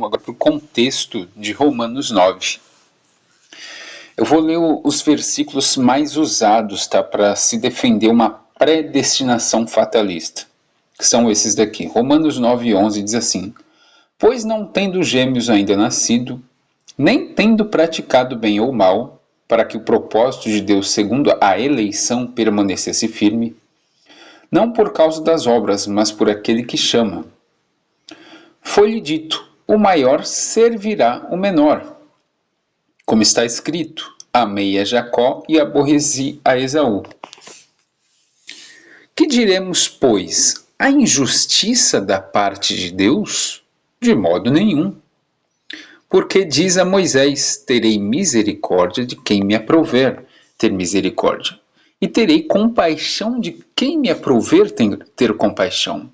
agora para o contexto de Romanos 9. Eu vou ler os versículos mais usados, tá, para se defender uma predestinação fatalista, que são esses daqui. Romanos 9:11 diz assim: pois não tendo gêmeos ainda nascido, nem tendo praticado bem ou mal, para que o propósito de Deus segundo a eleição permanecesse firme, não por causa das obras, mas por aquele que chama, foi-lhe dito: o maior servirá o menor. Como está escrito: amei a Jacó e aborreci a Esaú. Que diremos, pois? A injustiça da parte de Deus? De modo nenhum. Porque diz a Moisés: terei misericórdia de quem me aprouver ter misericórdia, e terei compaixão de quem me aprouver ter compaixão.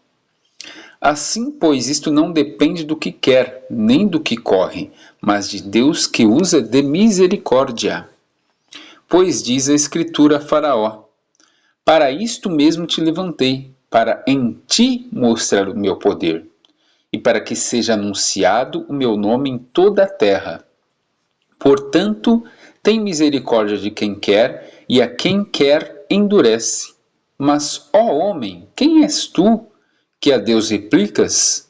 Assim, pois, isto não depende do que quer, nem do que corre, mas de Deus que usa de misericórdia. Pois diz a Escritura a Faraó: para isto mesmo te levantei, para em ti mostrar o meu poder, e para que seja anunciado o meu nome em toda a terra. Portanto, tem misericórdia de quem quer, e a quem quer endurece. Mas, ó homem, quem és tu, que a Deus replicas?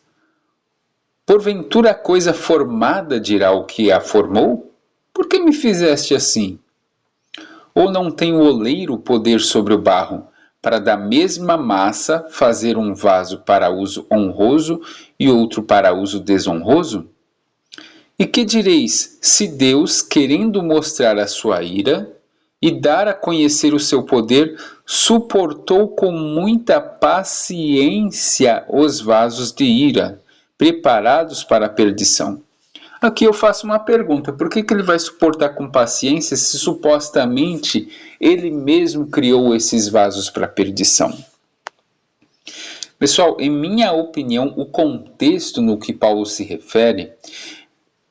Porventura a coisa formada dirá o que a formou? Por que me fizeste assim? Ou não tem o oleiro poder sobre o barro, para da mesma massa fazer um vaso para uso honroso e outro para uso desonroso? E que direis, se Deus, querendo mostrar a sua ira e dar a conhecer o seu poder, suportou com muita paciência os vasos de ira, preparados para a perdição? Aqui eu faço uma pergunta: por que ele vai suportar com paciência se supostamente ele mesmo criou esses vasos para a perdição? Pessoal, em minha opinião, o contexto no que Paulo se refere,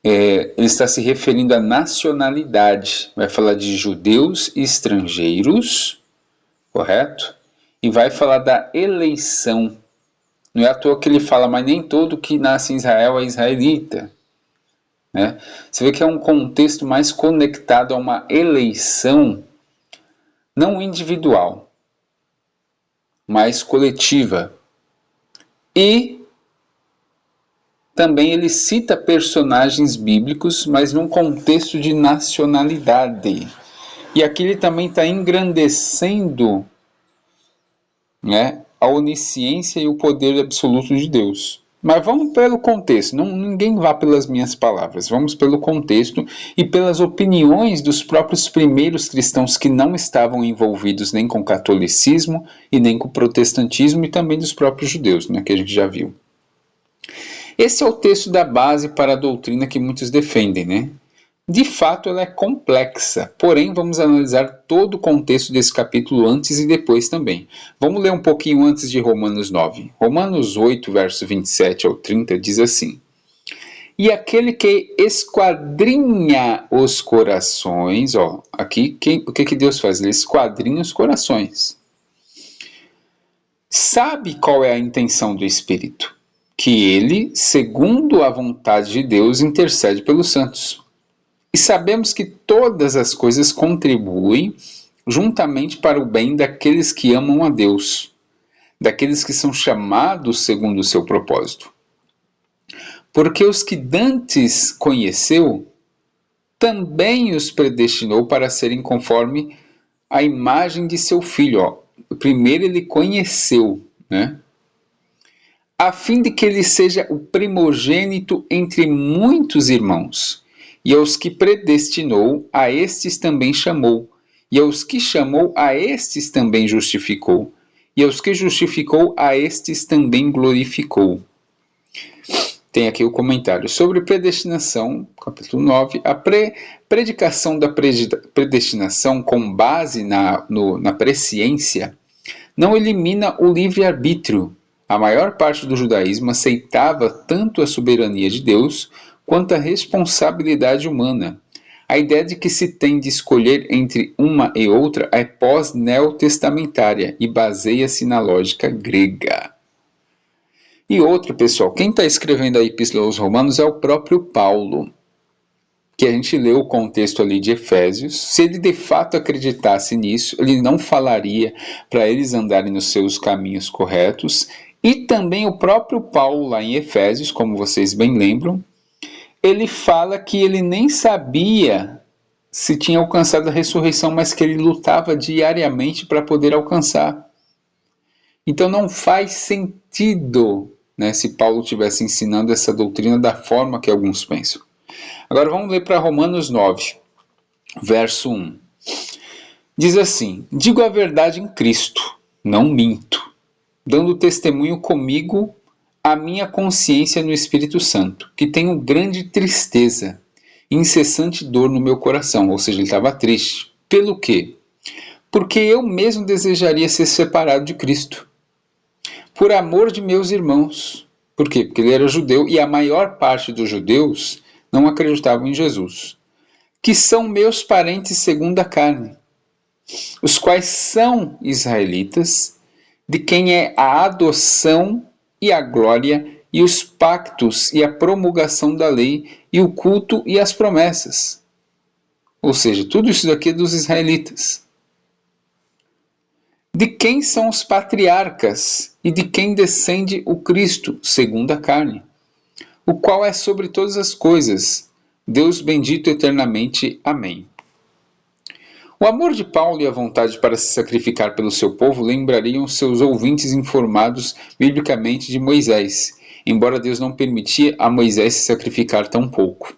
ele está se referindo à nacionalidade. Vai falar de judeus e estrangeiros, correto? E vai falar da eleição. Não é à toa que ele fala: mas nem todo que nasce em Israel é israelita. Né? Você vê que é um contexto mais conectado a uma eleição não individual, mas coletiva. E também ele cita personagens bíblicos, mas num contexto de nacionalidade. E aqui ele também está engrandecendo, né, a onisciência e o poder absoluto de Deus. Mas vamos pelo contexto, ninguém vá pelas minhas palavras, vamos pelo contexto e pelas opiniões dos próprios primeiros cristãos que não estavam envolvidos nem com o catolicismo e nem com o protestantismo, e também dos próprios judeus, né, que a gente já viu. Esse é o texto da base para a doutrina que muitos defendem, né? De fato, ela é complexa, porém vamos analisar todo o contexto desse capítulo antes e depois também. Vamos ler um pouquinho antes de Romanos 9. Romanos 8, verso 27 ao 30 diz assim: e aquele que esquadrinha os corações, aqui o que Deus faz? Ele esquadrinha os corações. Sabe qual é a intenção do Espírito? Que ele, segundo a vontade de Deus, intercede pelos santos. E sabemos que todas as coisas contribuem juntamente para o bem daqueles que amam a Deus, daqueles que são chamados segundo o seu propósito. Porque os que dantes conheceu, também os predestinou para serem conforme a imagem de seu filho. Primeiro ele conheceu, né? A fim de que ele seja o primogênito entre muitos irmãos. E aos que predestinou, a estes também chamou. E aos que chamou, a estes também justificou. E aos que justificou, a estes também glorificou. Tem aqui o comentário sobre predestinação, capítulo 9. A predicação da predestinação com base na presciência não elimina o livre-arbítrio. A maior parte do judaísmo aceitava tanto a soberania de Deus quanto a responsabilidade humana. A ideia de que se tem de escolher entre uma e outra é pós-neotestamentária e baseia-se na lógica grega. E outra, pessoal, quem está escrevendo a Epístola aos Romanos é o próprio Paulo, que a gente leu o contexto ali de Efésios. Se ele de fato acreditasse nisso, ele não falaria para eles andarem nos seus caminhos corretos. E também o próprio Paulo lá em Efésios, como vocês bem lembram, ele fala que ele nem sabia se tinha alcançado a ressurreição, mas que ele lutava diariamente para poder alcançar. Então não faz sentido, né, se Paulo estivesse ensinando essa doutrina da forma que alguns pensam. Agora vamos ler para Romanos 9, verso 1. Diz assim: digo a verdade em Cristo, não minto, dando testemunho comigo a minha consciência no Espírito Santo, que tenho grande tristeza, incessante dor no meu coração. Ou seja, ele estava triste. Pelo quê? Porque eu mesmo desejaria ser separado de Cristo, por amor de meus irmãos. Por quê? Porque ele era judeu e a maior parte dos judeus não acreditavam em Jesus, que são meus parentes segundo a carne, os quais são israelitas, de quem é a adoção e a glória e os pactos e a promulgação da lei e o culto e as promessas. Ou seja, tudo isso daqui é dos israelitas. De quem são os patriarcas e de quem descende o Cristo, segundo a carne, o qual é sobre todas as coisas, Deus bendito eternamente. Amém. O amor de Paulo e a vontade para se sacrificar pelo seu povo lembrariam seus ouvintes informados biblicamente de Moisés, embora Deus não permitia a Moisés se sacrificar tão pouco.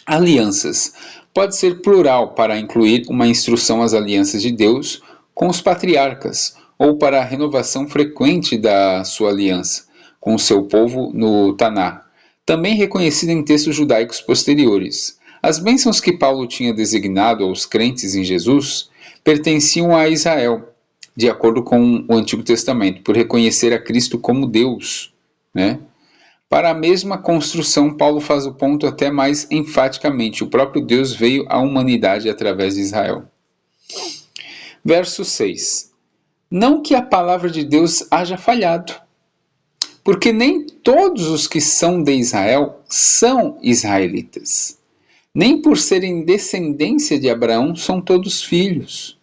Alianças. Pode ser plural para incluir uma instrução às alianças de Deus com os patriarcas, ou para a renovação frequente da sua aliança com o seu povo no Taná, também reconhecida em textos judaicos posteriores. As bênçãos que Paulo tinha designado aos crentes em Jesus pertenciam a Israel, de acordo com o Antigo Testamento, por reconhecer a Cristo como Deus, né? Para a mesma construção, Paulo faz o ponto até mais enfaticamente: o próprio Deus veio à humanidade através de Israel. Verso 6. Não que a palavra de Deus haja falhado, porque nem todos os que são de Israel são israelitas. Nem por serem descendência de Abraão são todos filhos.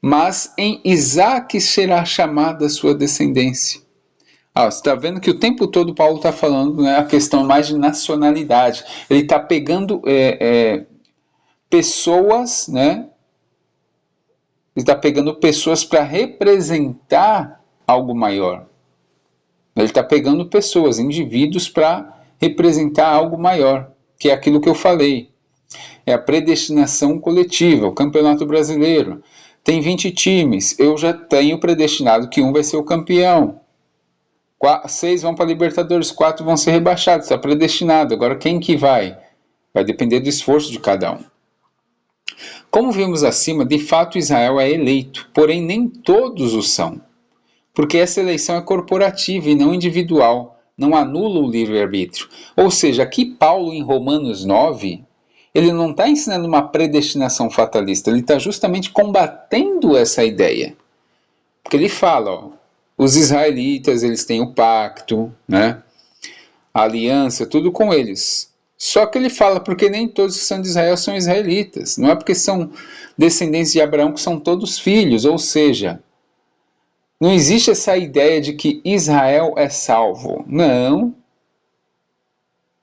Mas em Isaque será chamada a sua descendência. Você está vendo que o tempo todo Paulo está falando, né, a questão mais de nacionalidade. Ele está pegando pessoas, né? Ele está pegando pessoas para representar algo maior. Ele está pegando pessoas, indivíduos, para representar algo maior, que é aquilo que eu falei. É a predestinação coletiva, o Campeonato Brasileiro. Tem 20 times, eu já tenho predestinado que um vai ser o campeão. 6 vão para a Libertadores, 4 vão ser rebaixados, está predestinado. Agora quem que vai? Vai depender do esforço de cada um. Como vimos acima, de fato Israel é eleito, porém nem todos o são, porque essa eleição é corporativa e não individual, não anula o livre-arbítrio. Ou seja, aqui Paulo em Romanos 9, ele não está ensinando uma predestinação fatalista, ele está justamente combatendo essa ideia. Porque ele fala, os israelitas, eles têm o pacto, né? A aliança, tudo com eles. Só que ele fala, porque nem todos que são de Israel são israelitas. Não é porque são descendentes de Abraão que são todos filhos. Ou seja, não existe essa ideia de que Israel é salvo. Não.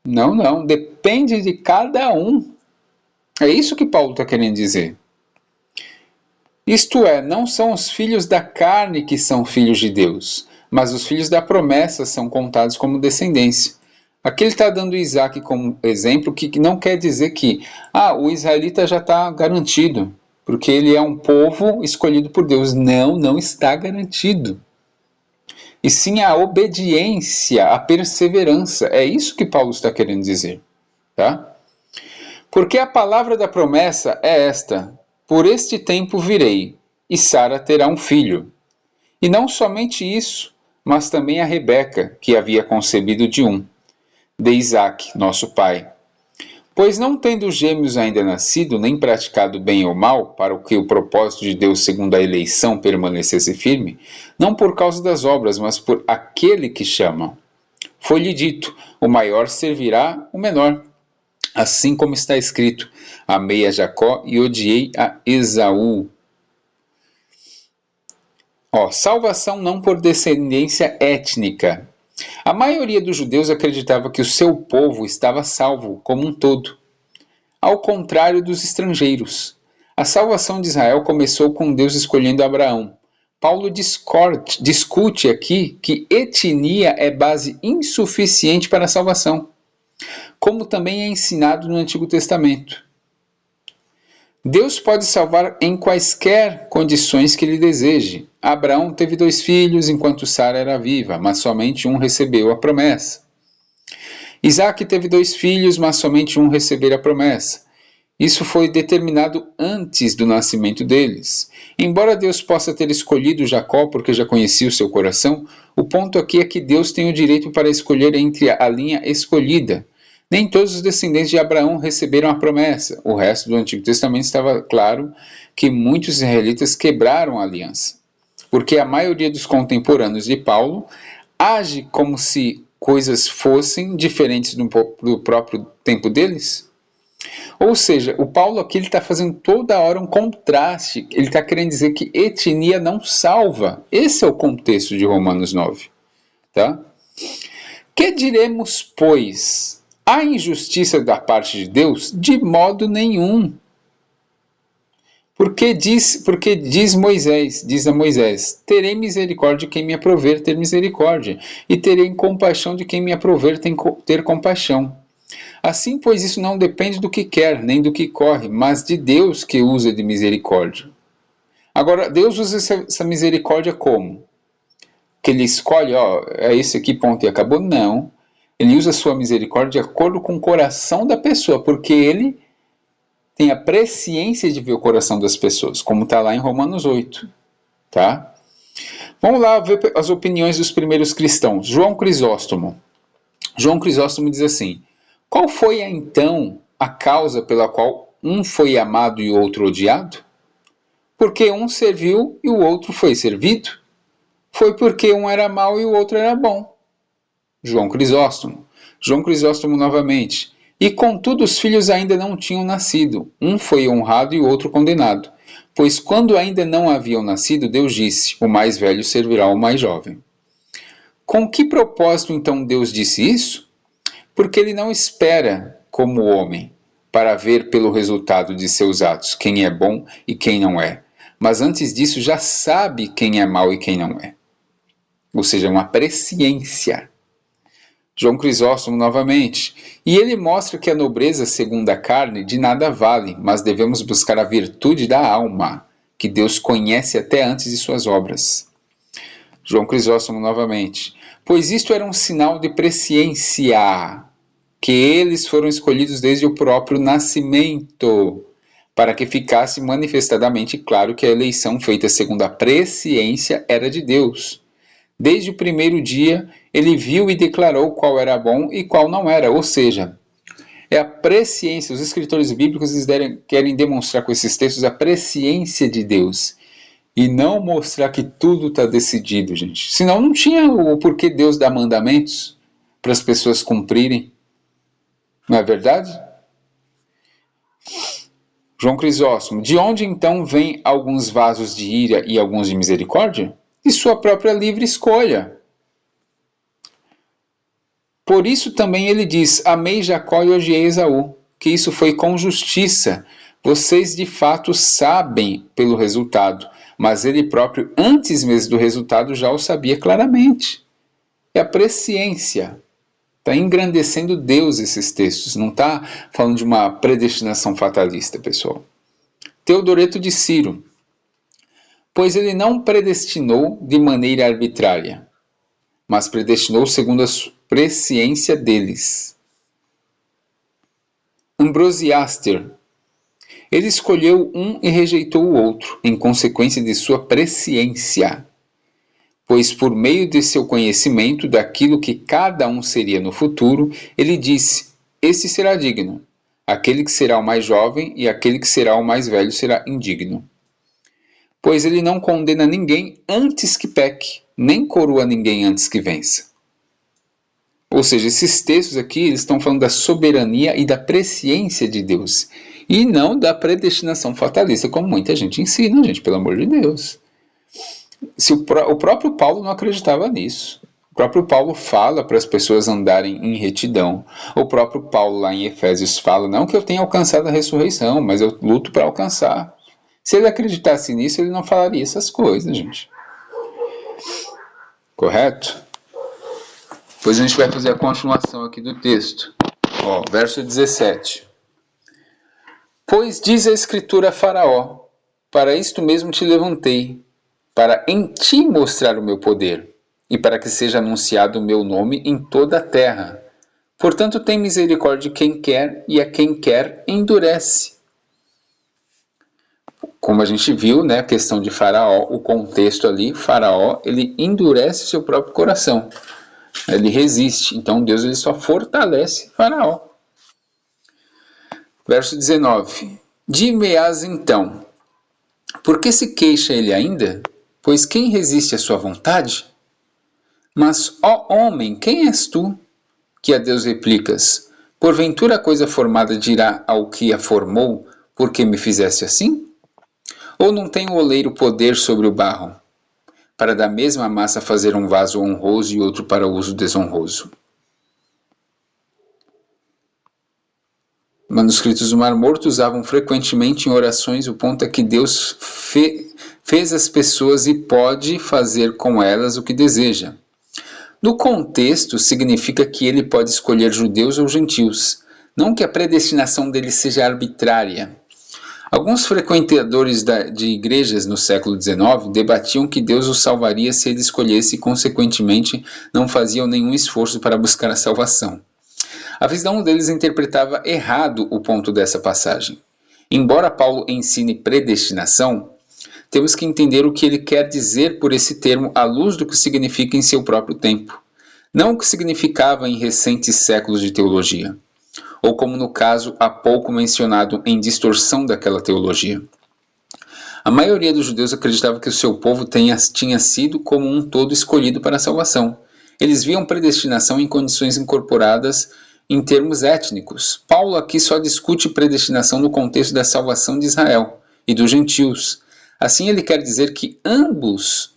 Não. Depende de cada um. É isso que Paulo está querendo dizer. Isto é, não são os filhos da carne que são filhos de Deus, mas os filhos da promessa são contados como descendência. Aqui ele está dando Isaac como exemplo, que não quer dizer que o israelita já está garantido, porque ele é um povo escolhido por Deus. Não está garantido. E sim a obediência, a perseverança. É isso que Paulo está querendo dizer. Tá? Porque a palavra da promessa é esta: por este tempo virei, e Sara terá um filho. E não somente isso, mas também a Rebeca, que havia concebido de Isaac, nosso pai. Pois não tendo gêmeos ainda nascido, nem praticado bem ou mal, para que o propósito de Deus segundo a eleição permanecesse firme, não por causa das obras, mas por aquele que chama. Foi-lhe dito, o maior servirá o menor. Assim como está escrito, amei a Jacó e odiei a Esaú. Salvação não por descendência étnica. A maioria dos judeus acreditava que o seu povo estava salvo como um todo, ao contrário dos estrangeiros. A salvação de Israel começou com Deus escolhendo Abraão. Paulo discute aqui que etnia é base insuficiente para a salvação, como também é ensinado no Antigo Testamento. Deus pode salvar em quaisquer condições que ele deseje. Abraão teve 2 filhos enquanto Sara era viva, mas somente um recebeu a promessa. Isaac teve 2 filhos, mas somente um recebeu a promessa. Isso foi determinado antes do nascimento deles. Embora Deus possa ter escolhido Jacó porque já conhecia o seu coração, o ponto aqui é que Deus tem o direito para escolher entre a linha escolhida. Nem todos os descendentes de Abraão receberam a promessa. O resto do Antigo Testamento estava claro que muitos israelitas quebraram a aliança, porque a maioria dos contemporâneos de Paulo age como se coisas fossem diferentes do próprio tempo deles. Ou seja, o Paulo aqui está fazendo toda hora um contraste. Ele está querendo dizer que etnia não salva. Esse é o contexto de Romanos 9. Tá? Que diremos, pois? Há injustiça da parte de Deus? De modo nenhum. Porque diz a Moisés, terei misericórdia de quem me aprover ter misericórdia, e terei compaixão de quem me aprover ter compaixão. Assim, pois, isso não depende do que quer, nem do que corre, mas de Deus que usa de misericórdia. Agora, Deus usa essa misericórdia como? Que ele escolhe, é esse aqui, ponto, e acabou? Não. Ele usa a sua misericórdia de acordo com o coração da pessoa, porque ele tem a presciência de ver o coração das pessoas, como está lá em Romanos 8. Tá? Vamos lá ver as opiniões dos primeiros cristãos. João Crisóstomo diz assim, qual foi então a causa pela qual um foi amado e o outro odiado? Porque um serviu e o outro foi servido? Foi porque um era mau e o outro era bom. João Crisóstomo novamente. E contudo os filhos ainda não tinham nascido. Um foi honrado e o outro condenado. Pois quando ainda não haviam nascido, Deus disse, o mais velho servirá ao mais jovem. Com que propósito então Deus disse isso? Porque ele não espera, como o homem, para ver pelo resultado de seus atos quem é bom e quem não é. Mas antes disso já sabe quem é mau e quem não é. Ou seja, uma presciência. João Crisóstomo novamente. E ele mostra que a nobreza segundo a carne de nada vale, mas devemos buscar a virtude da alma, que Deus conhece até antes de suas obras. João Crisóstomo novamente. Pois isto era um sinal de presciência, que eles foram escolhidos desde o próprio nascimento, para que ficasse manifestadamente claro que a eleição feita segundo a presciência era de Deus. Desde o primeiro dia, ele viu e declarou qual era bom e qual não era, ou seja, é a presciência. Os escritores bíblicos querem demonstrar com esses textos a presciência de Deus e não mostrar que tudo está decidido, gente. Senão não tinha o porquê Deus dá mandamentos para as pessoas cumprirem. Não é verdade? João Crisóstomo, de onde então vêm alguns vasos de ira e alguns de misericórdia? De sua própria livre escolha. Por isso também ele diz, amei Jacó e odiei Esaú, que isso foi com justiça. Vocês de fato sabem pelo resultado, mas ele próprio, antes mesmo do resultado, já o sabia claramente. É a presciência. Está engrandecendo Deus esses textos, não está falando de uma predestinação fatalista, pessoal. Teodoreto de Ciro, pois ele não predestinou de maneira arbitrária, mas predestinou segundo a presciência deles. Ambrosiaster, ele escolheu um e rejeitou o outro, em consequência de sua presciência, pois por meio de seu conhecimento daquilo que cada um seria no futuro, ele disse, este será digno, Aquele que será o mais jovem e aquele que será o mais velho será indigno. Pois ele não condena ninguém antes que peque, nem coroa ninguém antes que vença. Ou seja, esses textos aqui eles estão falando da soberania e da presciência de Deus. E não da predestinação fatalista, como muita gente ensina, gente, pelo amor de Deus. O próprio Paulo não acreditava nisso. O próprio Paulo fala para as pessoas andarem em retidão. O próprio Paulo lá em Efésios fala, não que eu tenha alcançado a ressurreição, mas eu luto para alcançar. Se ele acreditasse nisso, ele não falaria essas coisas, gente. Correto? Depois a gente vai fazer a continuação aqui do texto. Verso 17. Pois diz a Escritura a Faraó, para isto mesmo te levantei, para em ti mostrar o meu poder, e para que seja anunciado o meu nome em toda a terra. Portanto, tem misericórdia de quem quer, e a quem quer endurece. Como a gente viu, né, a questão de Faraó, o contexto ali, Faraó, ele endurece seu próprio coração. Ele resiste. Então, Deus ele só fortalece Faraó. Verso 19. Dir-me-ás então, por que se queixa ele ainda? Pois quem resiste à sua vontade? Mas, ó homem, quem és tu? Que a Deus replicas, porventura a coisa formada dirá ao que a formou, por que me fizeste assim? Ou não tem o oleiro poder sobre o barro, para da mesma massa fazer um vaso honroso e outro para uso desonroso? Manuscritos do Mar Morto usavam frequentemente em orações o ponto é que Deus fez as pessoas e pode fazer com elas o que deseja. No contexto, significa que ele pode escolher judeus ou gentios, não que a predestinação dele seja arbitrária. Alguns frequentadores de igrejas no século XIX debatiam que Deus os salvaria se ele escolhesse e, consequentemente, não faziam nenhum esforço para buscar a salvação. A visão deles interpretava errado o ponto dessa passagem. Embora Paulo ensine predestinação, temos que entender o que ele quer dizer por esse termo à luz do que significa em seu próprio tempo, não o que significava em recentes séculos de teologia, ou como no caso há pouco mencionado em distorção daquela teologia. A maioria dos judeus acreditava que o seu povo tinha sido como um todo escolhido para a salvação. Eles viam predestinação em condições incorporadas em termos étnicos. Paulo aqui só discute predestinação no contexto da salvação de Israel e dos gentios. Assim ele quer dizer que ambos,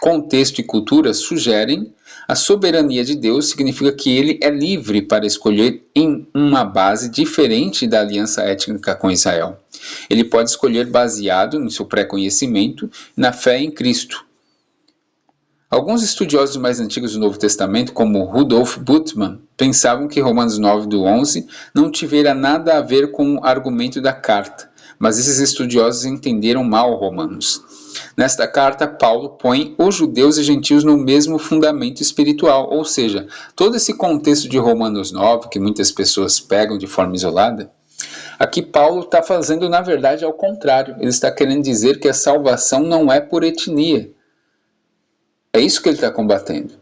contexto e cultura, sugerem a soberania de Deus, significa que ele é livre para escolher em uma base diferente da aliança étnica com Israel. Ele pode escolher baseado no seu pré-conhecimento na fé em Cristo. Alguns estudiosos mais antigos do Novo Testamento, como Rudolf Bultmann, pensavam que Romanos 9, do 11, não tivera nada a ver com o argumento da carta, mas esses estudiosos entenderam mal Romanos. Nesta carta, Paulo põe os judeus e gentios no mesmo fundamento espiritual, ou seja, todo esse contexto de Romanos 9, que muitas pessoas pegam de forma isolada, aqui Paulo está fazendo, na verdade, ao contrário. Ele está querendo dizer que a salvação não é por etnia. É isso que ele está combatendo.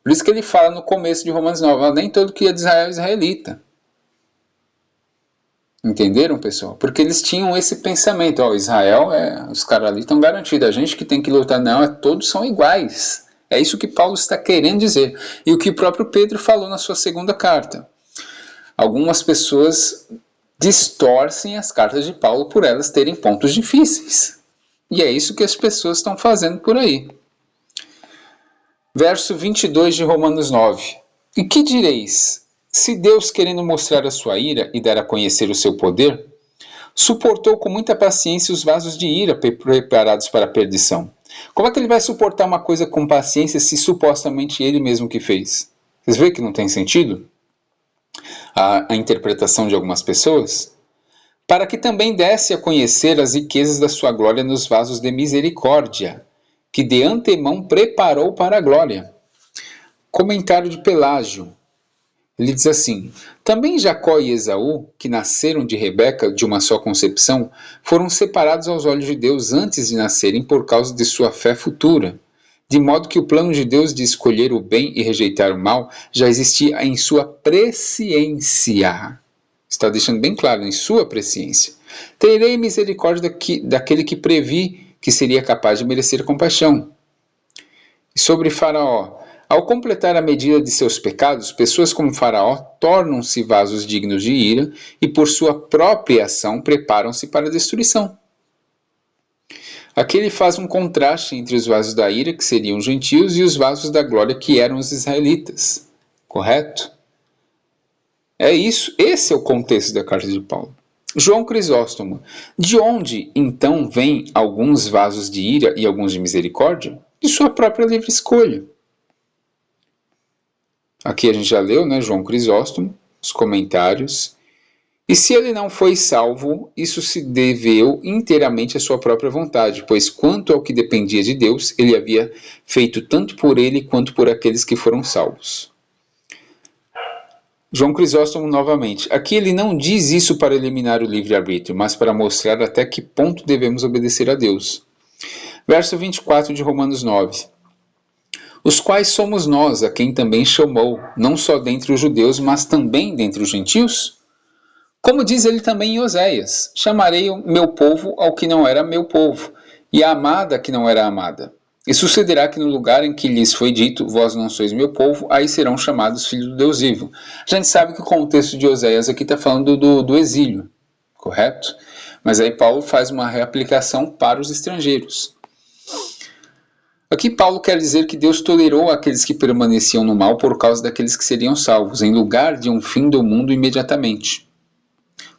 Por isso que ele fala no começo de Romanos 9, nem todo que é de Israel é israelita. Entenderam, pessoal? Porque eles tinham esse pensamento, Israel, os caras ali estão garantidos, a gente que tem que lutar, não, todos são iguais. É isso que Paulo está querendo dizer. E o que o próprio Pedro falou na sua segunda carta. Algumas pessoas distorcem as cartas de Paulo por elas terem pontos difíceis. E é isso que as pessoas estão fazendo por aí. Verso 22 de Romanos 9. E que direis? Se Deus, querendo mostrar a sua ira e dar a conhecer o seu poder, suportou com muita paciência os vasos de ira preparados para a perdição. Como é que ele vai suportar uma coisa com paciência se supostamente ele mesmo que fez? Vocês veem que não tem sentido? A interpretação de algumas pessoas? Para que também desse a conhecer as riquezas da sua glória nos vasos de misericórdia, que de antemão preparou para a glória. Comentário de Pelágio. Ele diz assim, também Jacó e Esaú, que nasceram de Rebeca de uma só concepção, foram separados aos olhos de Deus antes de nascerem por causa de sua fé futura. de modo que o plano de Deus de escolher o bem e rejeitar o mal já existia em sua presciência. Está deixando bem claro, em sua presciência. Terei misericórdia daquele que previ que seria capaz de merecer compaixão. E sobre Faraó, ao completar a medida de seus pecados, pessoas como Faraó tornam-se vasos dignos de ira e por sua própria ação preparam-se para a destruição. Aqui ele faz um contraste entre os vasos da ira, que seriam os gentios, e os vasos da glória, que eram os israelitas. Correto? É isso, esse é o contexto da carta de Paulo. João Crisóstomo, de onde então vêm alguns vasos de ira e alguns de misericórdia? De sua própria livre escolha. Aqui a gente já leu, né, João Crisóstomo, os comentários. E se ele não foi salvo, isso se deveu inteiramente à sua própria vontade, pois quanto ao que dependia de Deus, ele havia feito tanto por ele quanto por aqueles que foram salvos. João Crisóstomo novamente. Aqui ele não diz isso para eliminar o livre-arbítrio, mas para mostrar até que ponto devemos obedecer a Deus. Verso 24 de Romanos 9. Os quais somos nós, a quem também chamou, não só dentre os judeus, mas também dentre os gentios? Como diz ele também em Oséias, chamarei o meu povo ao que não era meu povo, e a amada que não era amada. E sucederá que no lugar em que lhes foi dito, vós não sois meu povo, aí serão chamados filhos do Deus vivo. A gente sabe que o contexto de Oséias aqui está falando do exílio, correto? Mas aí Paulo faz uma reaplicação para os estrangeiros. Aqui Paulo quer dizer que Deus tolerou aqueles que permaneciam no mal por causa daqueles que seriam salvos, em lugar de um fim do mundo imediatamente.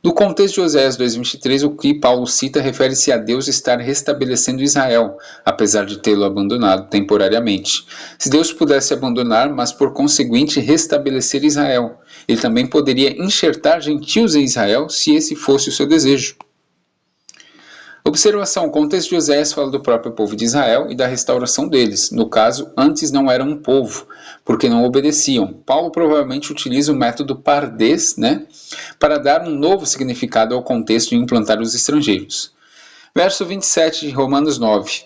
No contexto de Oséias 2,23, o que Paulo cita refere-se a Deus estar restabelecendo Israel, apesar de tê-lo abandonado temporariamente. Se Deus pudesse abandonar, mas por conseguinte restabelecer Israel, ele também poderia enxertar gentios em Israel, se esse fosse o seu desejo. Observação: o contexto de Oséias fala do próprio povo de Israel e da restauração deles. No caso, antes não eram um povo, porque não obedeciam. Paulo provavelmente utiliza o método pardês, para dar um novo significado ao contexto e implantar os estrangeiros. Verso 27 de Romanos 9.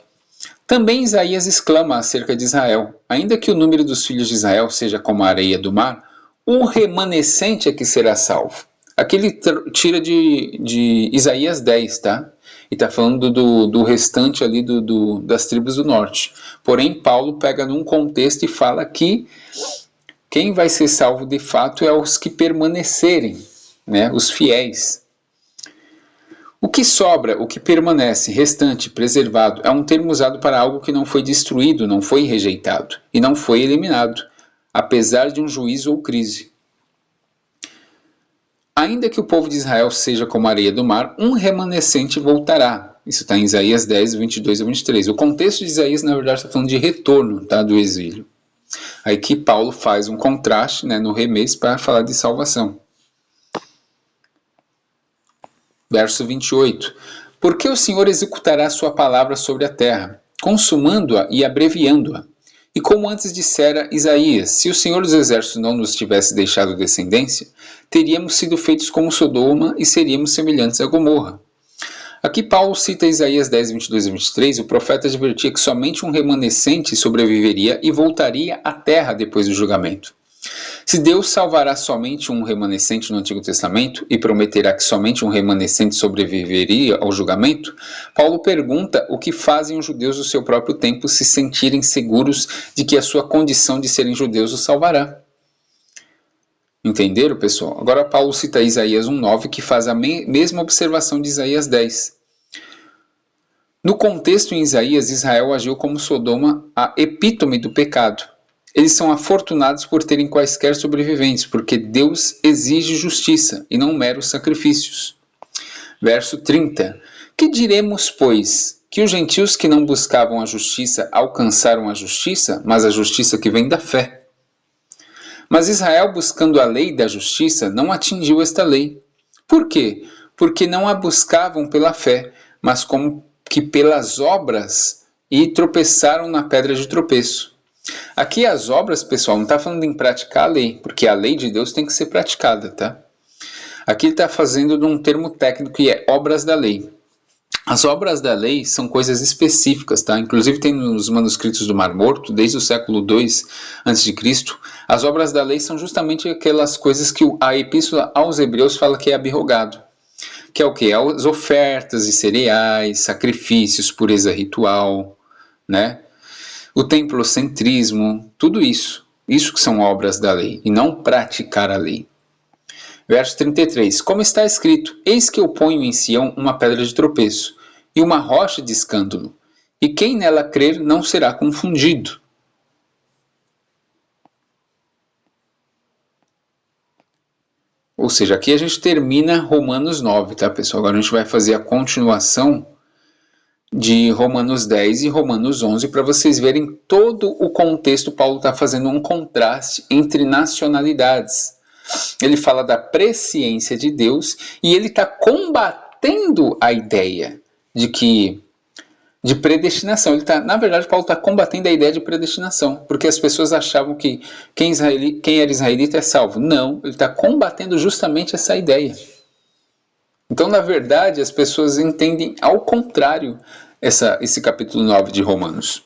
Também Isaías exclama acerca de Israel: ainda que o número dos filhos de Israel seja como a areia do mar, o remanescente é que será salvo. Aqui ele tira de Isaías 10, tá? E está falando do restante ali das tribos do norte. Porém, Paulo pega num contexto e fala que quem vai ser salvo de fato é os que permanecerem, os fiéis. O que sobra, o que permanece, restante, preservado, é um termo usado para algo que não foi destruído, não foi rejeitado e não foi eliminado, apesar de um juízo ou crise. Ainda que o povo de Israel seja como a areia do mar, um remanescente voltará. Isso está em Isaías 10, 22 a 23. O contexto de Isaías, na verdade, está falando de retorno, do exílio. Aí que Paulo faz um contraste no remesso para falar de salvação. Verso 28. Porque o Senhor executará a sua palavra sobre a terra, consumando-a e abreviando-a. E como antes dissera Isaías, se o Senhor dos Exércitos não nos tivesse deixado descendência, teríamos sido feitos como Sodoma e seríamos semelhantes a Gomorra. Aqui Paulo cita Isaías 10, 22 e 23, o profeta advertia que somente um remanescente sobreviveria e voltaria à terra depois do julgamento. Se Deus salvará somente um remanescente no Antigo Testamento e prometerá que somente um remanescente sobreviveria ao julgamento, Paulo pergunta o que fazem os judeus do seu próprio tempo se sentirem seguros de que a sua condição de serem judeus os salvará. Entenderam, pessoal? Agora Paulo cita Isaías 1,9, que faz a mesma observação de Isaías 10. No contexto em Isaías, Israel agiu como Sodoma, a epítome do pecado. Eles são afortunados por terem quaisquer sobreviventes, porque Deus exige justiça e não meros sacrifícios. Verso 30. Que diremos, pois? Que os gentios que não buscavam a justiça alcançaram a justiça, mas a justiça que vem da fé. Mas Israel, buscando a lei da justiça, não atingiu esta lei. Por quê? Porque não a buscavam pela fé, mas como que pelas obras, e tropeçaram na pedra de tropeço. Aqui as obras, pessoal, não está falando em praticar a lei, porque a lei de Deus tem que ser praticada, tá? Aqui ele está fazendo de um termo técnico que é obras da lei. As obras da lei são coisas específicas, tá? Inclusive tem nos manuscritos do Mar Morto, desde o século II a.C., as obras da lei são justamente aquelas coisas que a Epístola aos Hebreus fala que é abrogado. Que é o quê? As ofertas de cereais, sacrifícios, pureza ritual, né? O templocentrismo, tudo isso. Isso que são obras da lei, e não praticar a lei. Verso 33. Como está escrito, eis que eu ponho em Sião uma pedra de tropeço, e uma rocha de escândalo, e quem nela crer não será confundido. Ou seja, aqui a gente termina Romanos 9, tá, pessoal? Agora a gente vai fazer a continuação de Romanos 10 e Romanos 11 para vocês verem todo o contexto. Paulo está fazendo um contraste entre nacionalidades. Ele fala da presciência de Deus e ele está combatendo a ideia de predestinação. Na verdade, Paulo está combatendo a ideia de predestinação, porque as pessoas achavam que quem era israelita é salvo. Não, ele está combatendo justamente essa ideia. Então, na verdade, as pessoas entendem ao contrário esse capítulo 9 de Romanos.